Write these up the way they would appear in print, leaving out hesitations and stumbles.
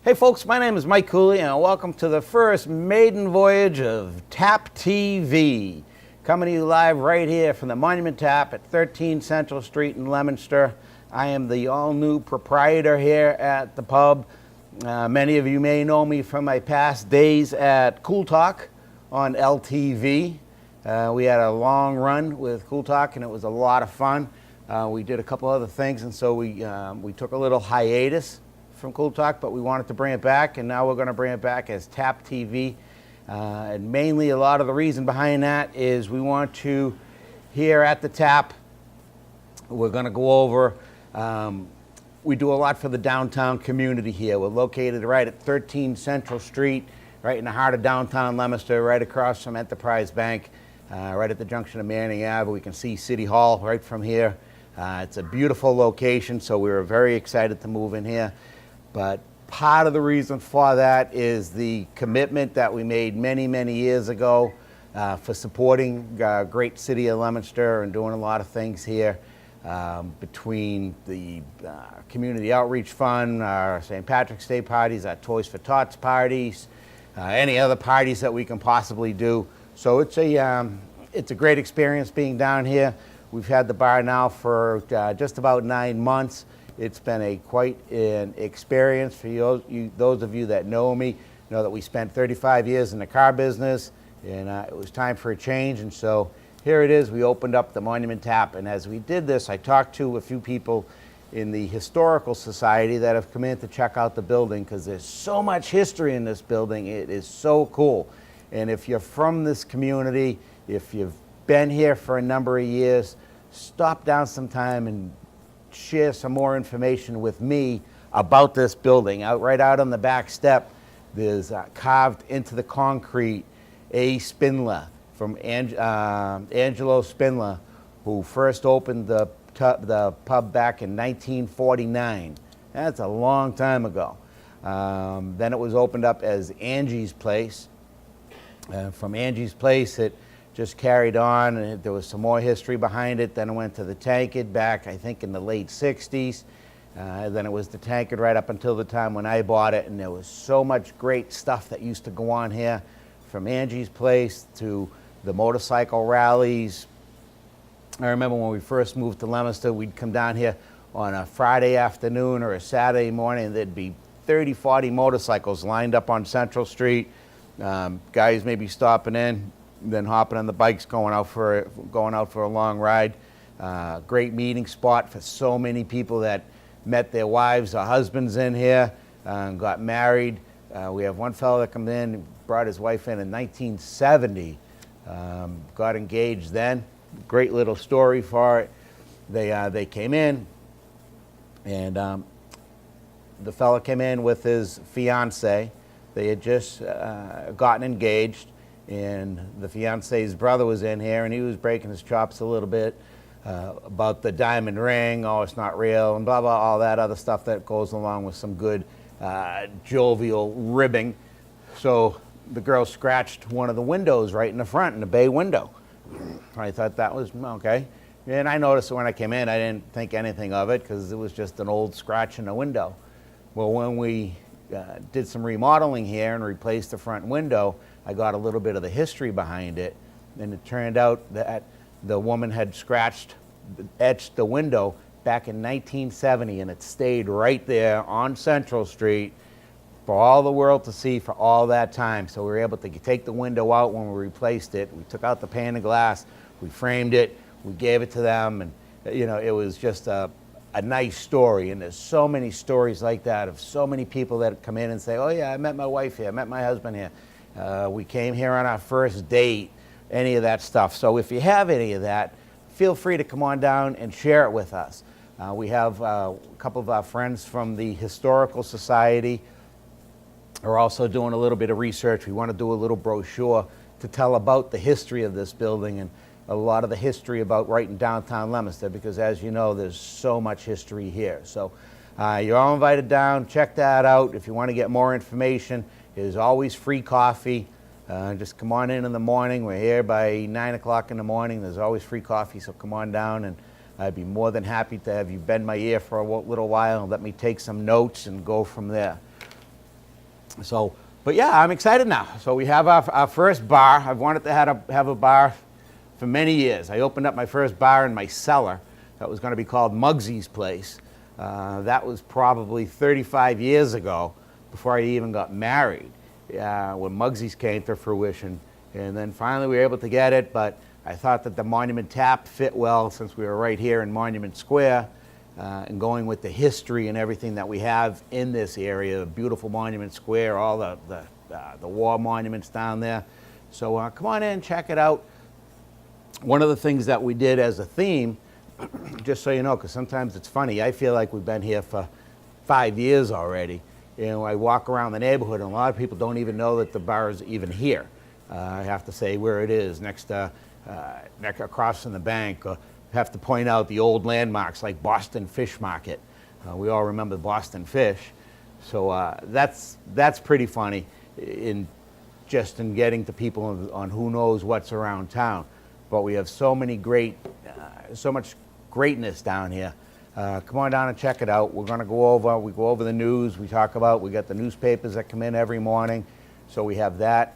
Hey folks, my name is Mike Cooley and welcome to the first maiden voyage of TAPtv. Coming to you live right here from the Monument Tap at 13 Central Street in Leominster. I am the all-new proprietor here at the pub. Many of you may know me from my past days at Cool Talk on LTV. We had a long run with Cool Talk and it was a lot of fun. We did a couple other things, and so we took a little hiatus from Cool Talk, but we wanted to bring it back, and now we're going to bring it back as TAPtv. And mainly a lot of the reason behind that is we want to, here at the Tap, we're going to go over, we do a lot for the downtown community here. We're located right at 13 Central Street, right in the heart of downtown Leominster, right across from Enterprise Bank, right at the junction of Manning Ave. We can see City Hall right from here. It's a beautiful location, so we were very excited to move in here. But part of the reason for that is the commitment that we made many, many years ago for supporting great city of Leominster and doing a lot of things here between the Community Outreach Fund, our St. Patrick's Day parties, our Toys for Tots parties, any other parties that we can possibly do. So it's a great experience being down here. We've had the bar now for just about 9 months. It's been quite an experience for those of you that know me, know that we spent 35 years in the car business, and it was time for a change. And so here it is, we opened up the Monument Tap, and as we did this, I talked to a few people in the Historical Society that have come in to check out the building, because there's so much history in this building. It is so cool. And if you're from this community, if you've been here for a number of years, stop down sometime and share some more information with me about this building. Right out on the back step, there's carved into the concrete A. Spindler from Angelo Spindler, who first opened the pub back in 1949. That's a long time ago. Then it was opened up as Angie's Place. From Angie's Place, it just carried on, and there was some more history behind it. Then it went to the Tankard back, I think, in the late 60s. Then it was the Tankard right up until the time when I bought it, and there was so much great stuff that used to go on here, from Angie's Place to the motorcycle rallies. I remember when we first moved to Leominster, we'd come down here on a Friday afternoon or a Saturday morning, and there'd be 30, 40 motorcycles lined up on Central Street. Guys maybe stopping in, then hopping on the bikes, going out for a long ride. Great meeting spot for so many people that met their wives or husbands in here, got married. We have one fellow that come in, brought his wife in 1970, got engaged then. Great little story for it. They came in, and the fellow came in with his fiance. They had just gotten engaged, and the fiance's brother was in here, and he was breaking his chops a little bit about the diamond ring. Oh, it's not real, and blah, blah, all that other stuff that goes along with some good jovial ribbing. So the girl scratched one of the windows right in the front, in the bay window. I thought that was okay. And I noticed when I came in, I didn't think anything of it, because it was just an old scratch in the window. Well, when we did some remodeling here and replaced the front window, I got a little bit of the history behind it, and it turned out that the woman had etched the window back in 1970, and it stayed right there on Central Street for all the world to see for all that time. So we were able to take the window out when we replaced it. We took out the pane of glass, we framed it, we gave it to them, and it was just a nice story. And there's so many stories like that of so many people that come in and say, oh yeah, I met my wife here, I met my husband here. We came here on our first date, any of that stuff. So if you have any of that, feel free to come on down and share it with us. We have a couple of our friends from the Historical Society are also doing a little bit of research. We want to do a little brochure to tell about the history of this building and a lot of the history about right in downtown Leominster, because as you know, there's so much history here. So you're all invited down. Check that out. If you want to get more information, there's always free coffee. Just come on in the morning. We're here by 9 o'clock in the morning. There's always free coffee, so come on down, and I'd be more than happy to have you bend my ear for a little while and let me take some notes and go from there. So, but yeah, I'm excited now. So we have our first bar. I've wanted to have a bar for many years. I opened up my first bar in my cellar that was going to be called Muggsy's Place. That was probably 35 years ago, before I even got married, when Muggsy's came to fruition. And then finally we were able to get it, but I thought that the Monument Tap fit well since we were right here in Monument Square, and going with the history and everything that we have in this area, the beautiful Monument Square, all the war monuments down there. So come on in, check it out. One of the things that we did as a theme, just so you know, because sometimes it's funny, I feel like we've been here for 5 years already. You know, I walk around the neighborhood and a lot of people don't even know that the bar is even here. I have to say where it is, next across from the bank. Have to point out the old landmarks like Boston Fish Market. We all remember Boston Fish. So that's pretty funny in getting to people on who knows what's around town. But we have so much greatness down here. Come on down and check it out. We're going to go over the news. We got the newspapers that come in every morning. So we have that.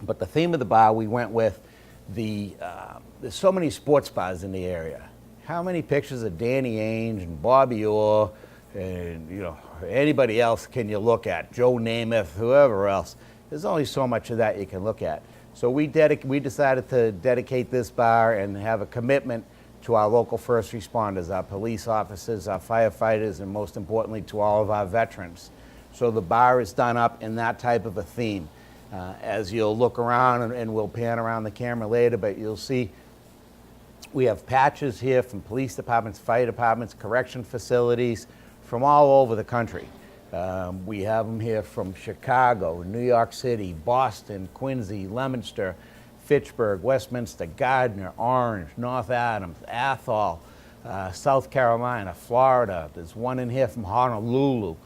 But the theme of the bar, we went with there's so many sports bars in the area. How many pictures of Danny Ainge and Bobby Orr and anybody else can you look at? Joe Namath, whoever else. There's only so much of that you can look at. So we decided to dedicate this bar and have a commitment to our local first responders, our police officers, our firefighters, and most importantly to all of our veterans. So the bar is done up in that type of a theme. As you'll look around, and we'll pan around the camera later, but you'll see we have patches here from police departments, fire departments, correction facilities from all over the country. We have them here from Chicago, New York City, Boston, Quincy, Leominster, Fitchburg, Westminster, Gardner, Orange, North Adams, Athol, South Carolina, Florida. There's one in here from Honolulu.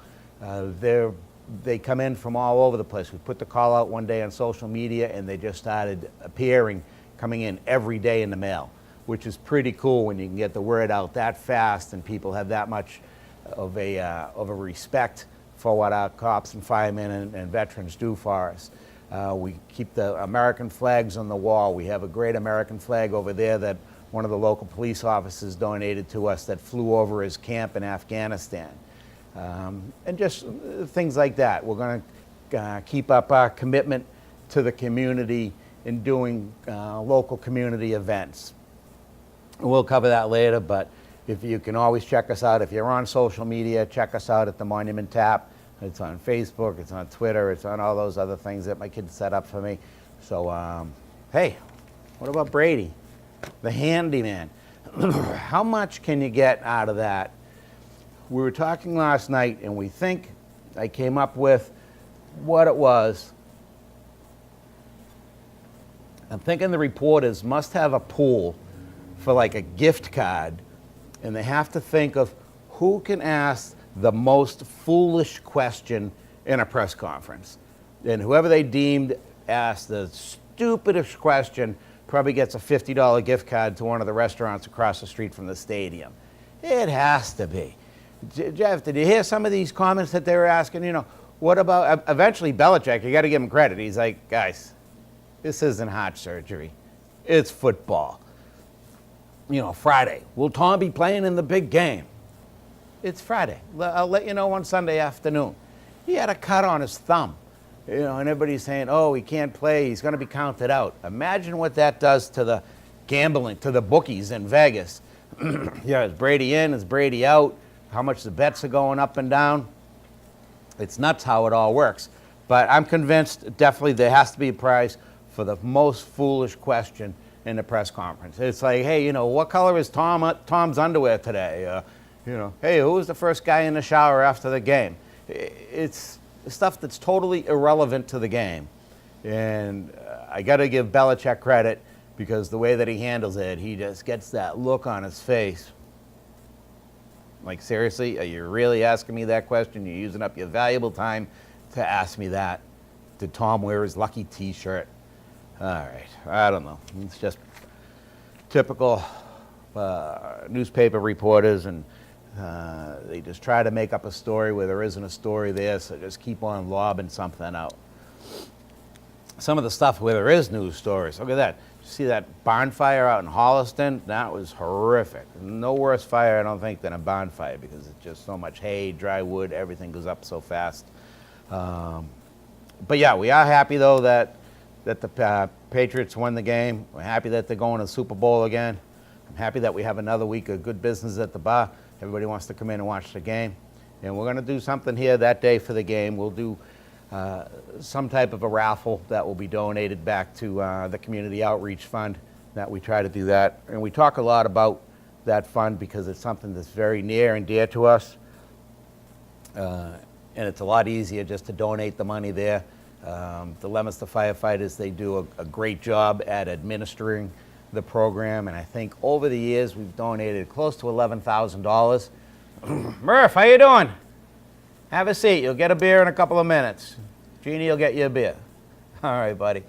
They come in from all over the place. We put the call out one day on social media and they just started coming in every day in the mail, which is pretty cool when you can get the word out that fast and people have that much of a respect for what our cops and firemen and veterans do for us. We keep the American flags on the wall. We have a great American flag over there that one of the local police officers donated to us that flew over his camp in Afghanistan. And just things like that. We're going to keep up our commitment to the community in doing local community events. We'll cover that later, but if you can always check us out. If you're on social media, check us out at the Monument Tap. It's on Facebook, it's on Twitter, it's on all those other things that my kids set up for me. So, hey, what about Brady, the handyman? How much can you get out of that? We were talking last night, and I came up with what it was. I'm thinking the reporters must have a pool for like a gift card, and they have to think of who can ask the most foolish question in a press conference. And whoever they deemed asked the stupidest question probably gets a $50 gift card to one of the restaurants across the street from the stadium. It has to be. Jeff, did you hear some of these comments that they were asking? What about, eventually Belichick, you got to give him credit. He's like, guys, this isn't heart surgery. It's football. Friday, will Tom be playing in the big game? It's Friday. I'll let you know on Sunday afternoon. He had a cut on his thumb. And everybody's saying, oh, he can't play. He's going to be counted out. Imagine what that does to the gambling, to the bookies in Vegas. Is Brady in? Is Brady out? How much the bets are going up and down. It's nuts how it all works. But I'm convinced definitely there has to be a prize for the most foolish question in the press conference. It's like, hey, what color is Tom's underwear today? Hey, who was the first guy in the shower after the game? It's stuff that's totally irrelevant to the game. And I got to give Belichick credit because the way that he handles it, he just gets that look on his face. Like, seriously, are you really asking me that question? You're using up your valuable time to ask me that. Did Tom wear his lucky T-shirt? All right, I don't know. It's just typical newspaper reporters and They just try to make up a story where there isn't a story there, so just keep on lobbing something out. Some of the stuff where there is news stories, look at that. See that barn fire out in Holliston? That was horrific. No worse fire, I don't think, than a barn fire, because it's just so much hay, dry wood, everything goes up so fast. But yeah, we are happy though that the Patriots won the game. We're happy that they're going to the Super Bowl again. I'm happy that we have another week of good business at the bar. Everybody wants to come in and watch the game. And we're going to do something here that day for the game. We'll do some type of a raffle that will be donated back to the Community Outreach Fund. That we try to do that. And we talk a lot about that fund because it's something that's very near and dear to us. And it's a lot easier just to donate the money there. The Leominster firefighters, they do a great job at administering the program, and I think over the years we've donated close to $11,000. Murph, how you doing? Have a seat. You'll get a beer in a couple of minutes. Jeannie will get you a beer. All right, buddy.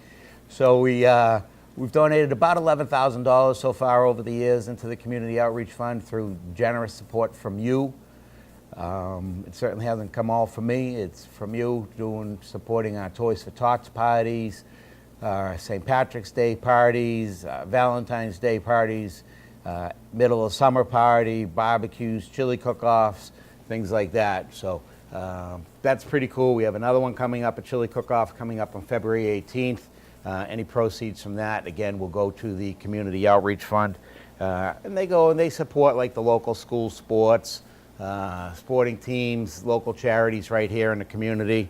So we've donated about $11,000 so far over the years into the Community Outreach Fund through generous support from you. It certainly hasn't come all from me. It's from you supporting our Toys for Tots parties, St. Patrick's Day parties, Valentine's Day parties, middle of summer party, barbecues, chili cook-offs, things like that. So that's pretty cool. We have another one coming up, a chili cook-off coming up on February 18th. Any proceeds from that, again, will go to the Community Outreach Fund. And they go and they support like the local school sports, sporting teams, local charities right here in the community.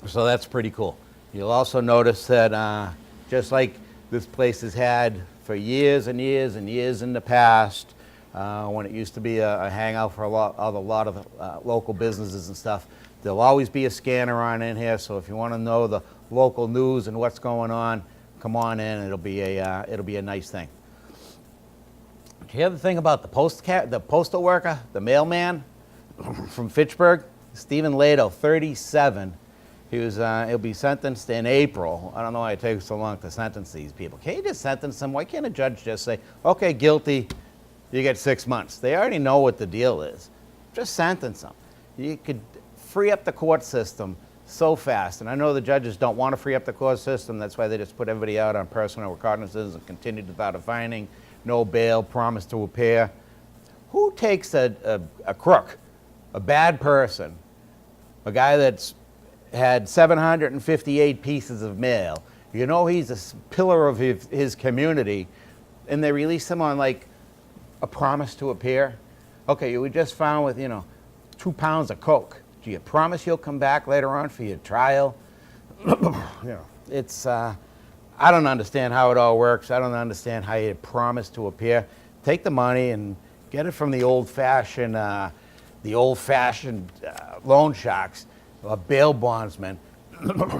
So that's pretty cool. You'll also notice that just like this place has had for years and years and years in the past, when it used to be a hangout for a lot of local businesses and stuff, there'll always be a scanner on in here. So if you want to know the local news and what's going on, come on in. It'll be a nice thing. Did you hear the thing about the postal worker, the mailman from Fitchburg? Stephen Lado, 37. He'll be sentenced in April. I don't know why it takes so long to sentence these people. Can't you just sentence them? Why can't a judge just say, okay, guilty, you get 6 months? They already know what the deal is. Just sentence them. You could free up the court system so fast. And I know the judges don't want to free up the court system. That's why they just put everybody out on personal recognizances and continued without a finding, no bail, promise to appear. Who takes a crook, a bad person, a guy that's had 758 pieces of mail, you know he's a pillar of his community, and they release him on like a promise to appear? Okay, you were just found with 2 pounds of coke. Do you promise you'll come back later on for your trial? It's I don't understand how it all works. I don't understand how you promise to appear. Take the money and get it from the old-fashioned loan sharks, bail bondsmen.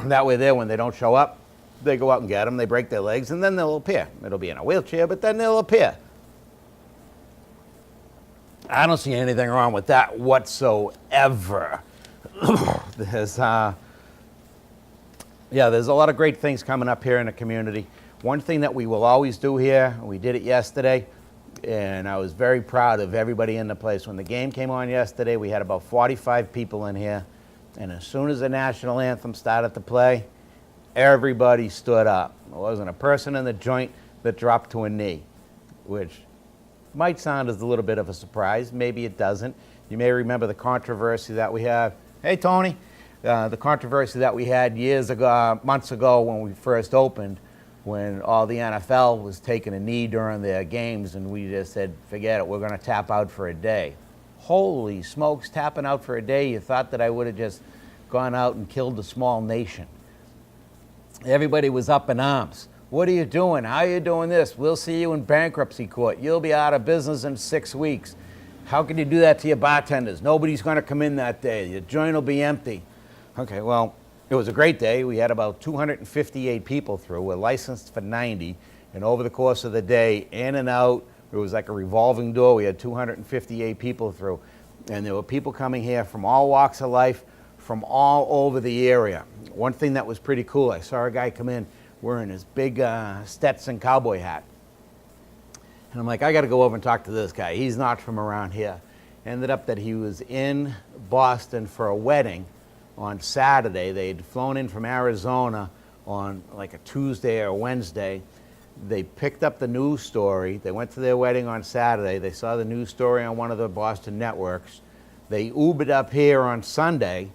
That way there, when they don't show up, they go out and get them, they break their legs, and then they'll appear. It'll be in a wheelchair, but then they'll appear. I don't see anything wrong with that whatsoever. There's a lot of great things coming up here in the community. One thing that we will always do here, we did it yesterday, and I was very proud of everybody in the place. When the game came on yesterday, we had about 45 people in here. And as soon as the national anthem started to play, everybody stood up. There wasn't a person in the joint that dropped to a knee, which might sound as a little bit of a surprise. Maybe it doesn't. You may remember the controversy that we had. Hey, Tony. The controversy that we had months ago when we first opened, when all the NFL was taking a knee during their games, and we just said, forget it, we're going to tap out for a day. Holy smokes, tapping out for a day. You thought that I would have just gone out and killed a small nation. Everybody was up in arms. What are you doing? How are you doing this? We'll see you in bankruptcy court. You'll be out of business in 6 weeks. How can you do that to your bartenders? Nobody's going to come in that day. Your joint will be empty. Okay, well, it was a great day. We had about 258 people through. We're licensed for 90. And over the course of the day, in and out, it was like a revolving door. We had 258 people through. And there were people coming here from all walks of life, from all over the area. One thing that was pretty cool, I saw a guy come in wearing his big Stetson cowboy hat. And I'm like, I got to go over and talk to this guy. He's not from around here. Ended up that he was in Boston for a wedding on Saturday. They'd flown in from Arizona on like a Tuesday or Wednesday. They picked up the news story. They went to their wedding on Saturday. They saw the news story on one of the Boston networks. They Ubered up here on Sunday,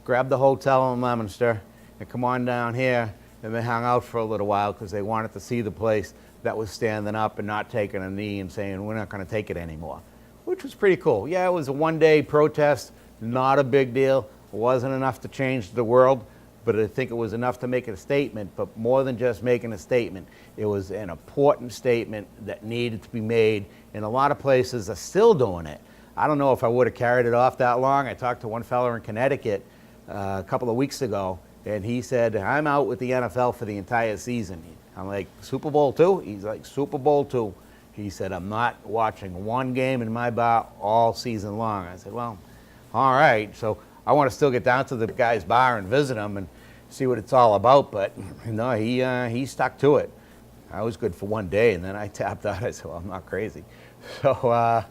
grabbed the hotel in Leominster, and come on down here, and they hung out for a little while because they wanted to see the place that was standing up and not taking a knee and saying, we're not going to take it anymore, which was pretty cool. Yeah, it was a one-day protest, not a big deal. It wasn't enough to change the world, but I think it was enough to make a statement. But more than just making a statement, it was an important statement that needed to be made, and a lot of places are still doing it. I don't know if I would have carried it off that long. I talked to one fellow in Connecticut a couple of weeks ago, and he said, I'm out with the NFL for the entire season. I'm like, Super Bowl II? He's like, Super Bowl II. He said, I'm not watching one game in my bar all season long. I said, well, all right. So I want to still get down to the guy's bar and visit him and see what it's all about. But no, he stuck to it. I was good for one day, and then I tapped out. I said, well, I'm not crazy. So,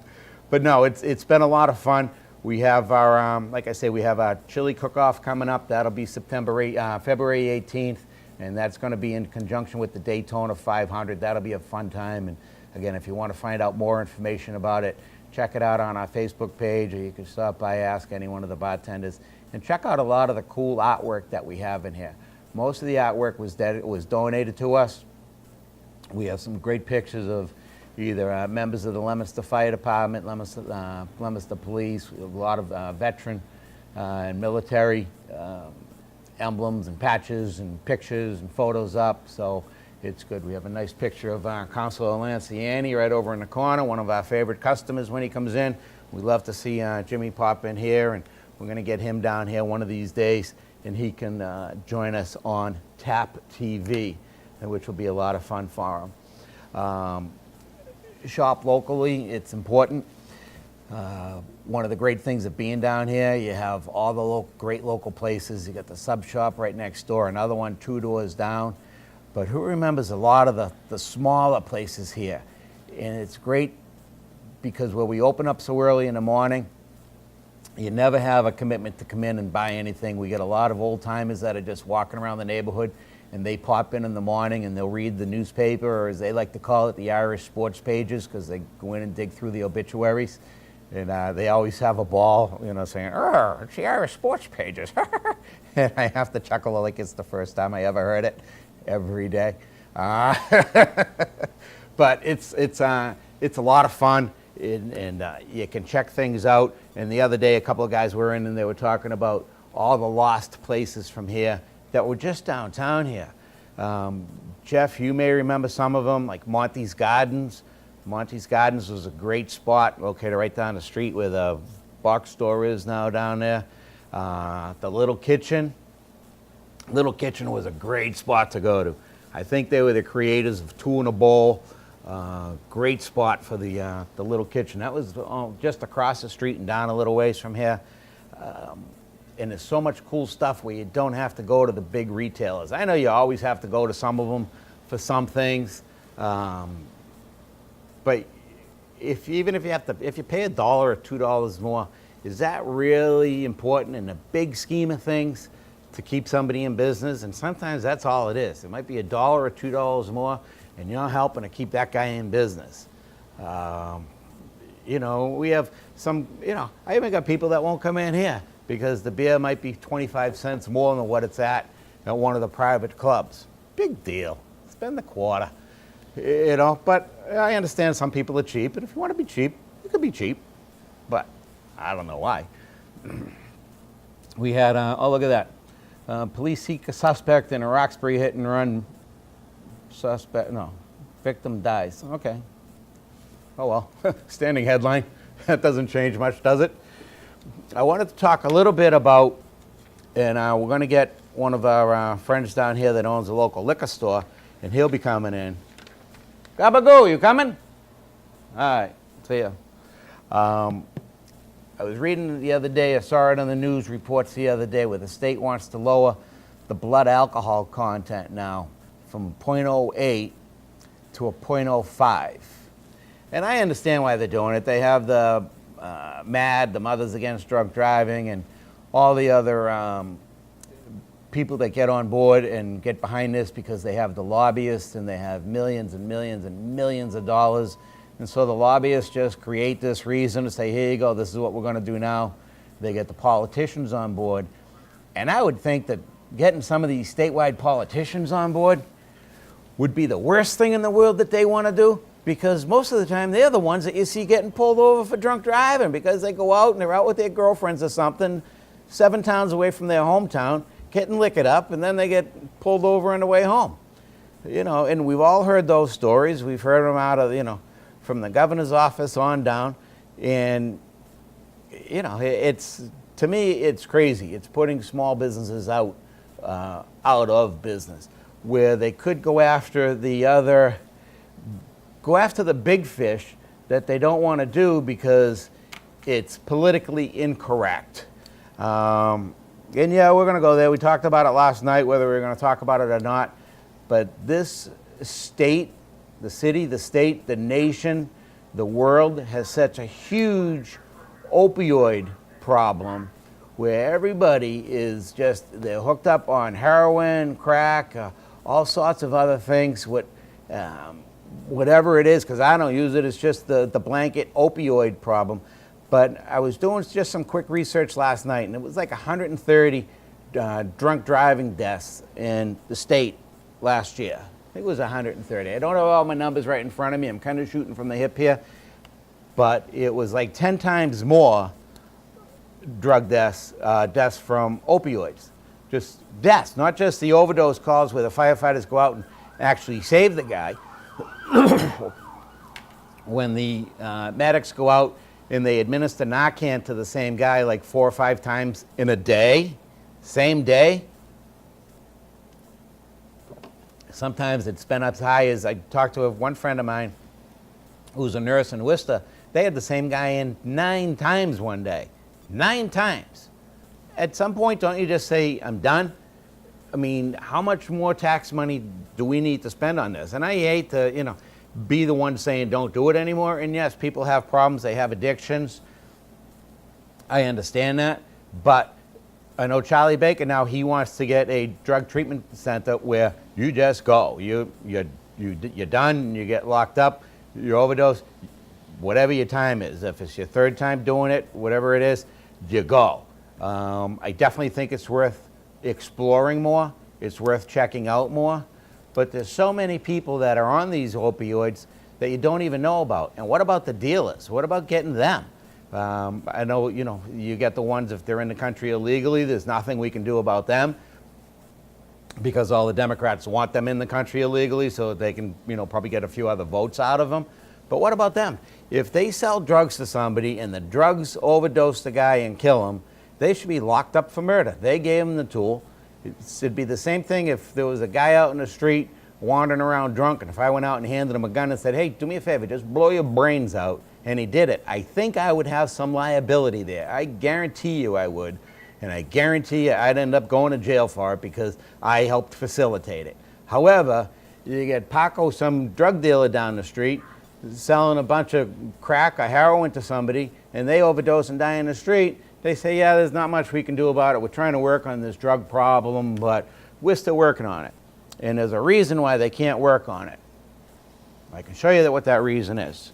but no, it's been a lot of fun. We have our, like I say, we have our chili cook-off coming up. That'll be February 18th, and that's going to be in conjunction with the Daytona 500. That'll be a fun time. And again, if you want to find out more information about it, check it out on our Facebook page, or you can stop by, ask any one of the bartenders, and check out a lot of the cool artwork that we have in here. Most of the artwork was donated to us. We have some great pictures of either members of the Leominster Fire Department, Leominster Police, a lot of veteran and military emblems and patches and pictures and photos up, so it's good. We have a nice picture of Counselor Lanciani right over in the corner, one of our favorite customers when he comes in. We love to see Jimmy pop in here, and we're going to get him down here one of these days, and he can join us on TAPtv, which will be a lot of fun for him. Shop locally, it's important. One of the great things of being down here, you have all the great local places. You got the sub shop right next door, another one 2 doors down. But who remembers a lot of the smaller places here? And it's great because when we open up so early in the morning, you never have a commitment to come in and buy anything. We get a lot of old timers that are just walking around the neighborhood, and they pop in the morning and they'll read the newspaper, or as they like to call it, the Irish sports pages, because they go in and dig through the obituaries. And they always have a ball, saying, it's the Irish sports pages. And I have to chuckle like it's the first time I ever heard it, every day. But it's a lot of fun, and you can check things out. And the other day, a couple of guys were in, and they were talking about all the lost places from here that were just downtown here. Jeff, you may remember some of them, like Monty's Gardens. Monty's Gardens was a great spot located right down the street where the box store is now down there. The Little Kitchen. Little Kitchen was a great spot to go to. I think they were the creators of Two in a Bowl. Great spot for the Little Kitchen. That was just across the street and down a little ways from here. And there's so much cool stuff where you don't have to go to the big retailers. I know you always have to go to some of them for some things, but if you pay $1 or $2 more, is that really important in the big scheme of things to keep somebody in business? And sometimes that's all it is. It might be $1 or $2 more, and you're helping to keep that guy in business. We have some. I even got people that won't come in here because the beer might be 25 cents more than what it's at one of the private clubs. Big deal. Spend the quarter. But I understand some people are cheap, and if you want to be cheap, you could be cheap. But I don't know why. We had, look at that. Police seek a suspect in a Roxbury hit and run. Victim dies. Okay. Oh well, standing headline. That doesn't change much, does it? I wanted to talk a little bit about, and we're going to get one of our friends down here that owns a local liquor store, and he'll be coming in. Gabagoo, you coming? All right, see ya. I was reading the other day, I saw it on the news reports the other day, where the state wants to lower the blood alcohol content now from 0.08 to a 0.05. And I understand why they're doing it. They have the MAD, the Mothers Against Drunk Driving, and all the other people that get on board and get behind this because they have the lobbyists and they have millions and millions and millions of dollars. And so the lobbyists just create this reason to say, here you go, this is what we're going to do now. They get the politicians on board. And I would think that getting some of these statewide politicians on board would be the worst thing in the world that they want to do, because most of the time they're the ones that you see getting pulled over for drunk driving because they go out and they're out with their girlfriends or something 7 towns away from their hometown, getting liquored up, and then they get pulled over on the way home. You know, and we've all heard those stories. We've heard them out of, you know, from the governor's office on down. And, you know, it's, to me, it's crazy. It's putting small businesses out of business, where they could go after the big fish that they don't want to do because it's politically incorrect. And yeah, we're going to go there. We talked about it last night, whether we were going to talk about it or not. But this state, the city, the state, the nation, the world has such a huge opioid problem where everybody is just, they're hooked up on heroin, crack, all sorts of other things, whatever it is, because I don't use it, it's just the blanket opioid problem. But I was doing just some quick research last night, and it was like 130 drunk driving deaths in the state last year. I think it was 130. I don't have all my numbers right in front of me. I'm kind of shooting from the hip here. But it was like 10 times more drug deaths, deaths from opioids. Just deaths, not just the overdose calls where the firefighters go out and actually save the guy. When the medics go out and they administer Narcan to the same guy like 4 or 5 times in a day, same day. Sometimes it's been as high as, I talked to one friend of mine who's a nurse in Worcester. They had the same guy in 9 times one day. 9 times. At some point, don't you just say, I'm done? I mean, how much more tax money do we need to spend on this? And I hate to, you know, be the one saying don't do it anymore. And yes, people have problems. They have addictions. I understand that. But I know Charlie Baker now, he wants to get a drug treatment center where you just go. You're done, you get locked up, you overdose, whatever your time is. If it's your 3rd time doing it, whatever it is, you go. I definitely think it's worth exploring more. It's worth checking out more. But there's so many people that are on these opioids that you don't even know about. And what about the dealers? What about getting them? I know, you know, you get the ones, if they're in the country illegally, there's nothing we can do about them because all the Democrats want them in the country illegally so that they can, you know, probably get a few other votes out of them. But what about them? If they sell drugs to somebody and the drugs overdose the guy and kill him, they should be locked up for murder. They gave him the tool. It'd be the same thing if there was a guy out in the street wandering around drunk, and if I went out and handed him a gun and said, hey, do me a favor, just blow your brains out, and he did it, I think I would have some liability there. I guarantee you I would, and I guarantee you I'd end up going to jail for it because I helped facilitate it. However, you get Paco, some drug dealer down the street, selling a bunch of crack or heroin to somebody, and they overdose and die in the street. They say, yeah, there's not much we can do about it. We're trying to work on this drug problem, but we're still working on it. And there's a reason why they can't work on it. I can show you what that reason is.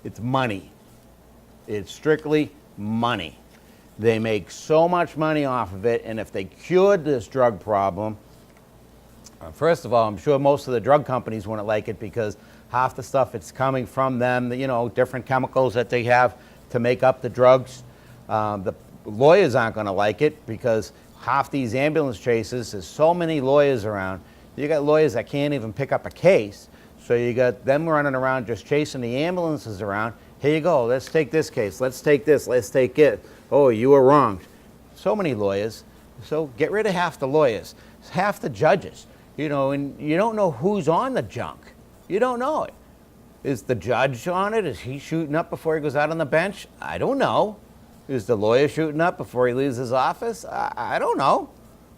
It's money. It's strictly money. They make so much money off of it, and if they cured this drug problem, first of all, I'm sure most of the drug companies wouldn't like it because half the stuff it's coming from them, you know, different chemicals that they have to make up the drugs. The lawyers aren't going to like it because half these ambulance chases, there's so many lawyers around. You got lawyers that can't even pick up a case. So you got them running around just chasing the ambulances around. Here you go, let's take this case, let's take this, let's take it. Oh, you were wrong. So many lawyers. So get rid of half the lawyers, half the judges. You know, and you don't know who's on the junk. You don't know it. Is the judge on it? Is he shooting up before he goes out on the bench? I don't know. Is the lawyer shooting up before he leaves his office? I don't know.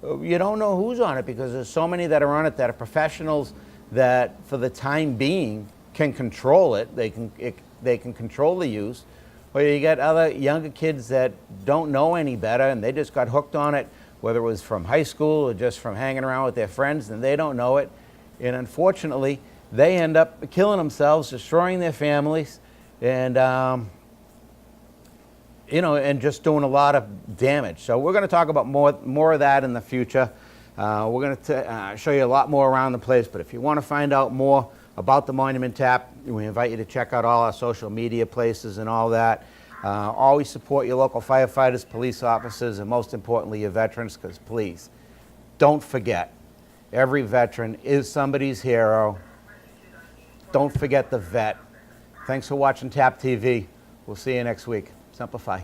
You don't know who's on it because there's so many that are on it that are professionals that for the time being can control it. They can control the use. Or you get other younger kids that don't know any better and they just got hooked on it, whether it was from high school or just from hanging around with their friends, and they don't know it. And unfortunately, they end up killing themselves, destroying their families, and and just doing a lot of damage. So we're going to talk about more of that in the future. We're going to show you a lot more around the place, but if you want to find out more about the Monument Tap, we invite you to check out all our social media places and all that. Always support your local firefighters, police officers, and most importantly, your veterans, because please, don't forget, every veteran is somebody's hero. Don't forget the vet. Thanks for watching TAP TV. We'll see you next week. Simplify.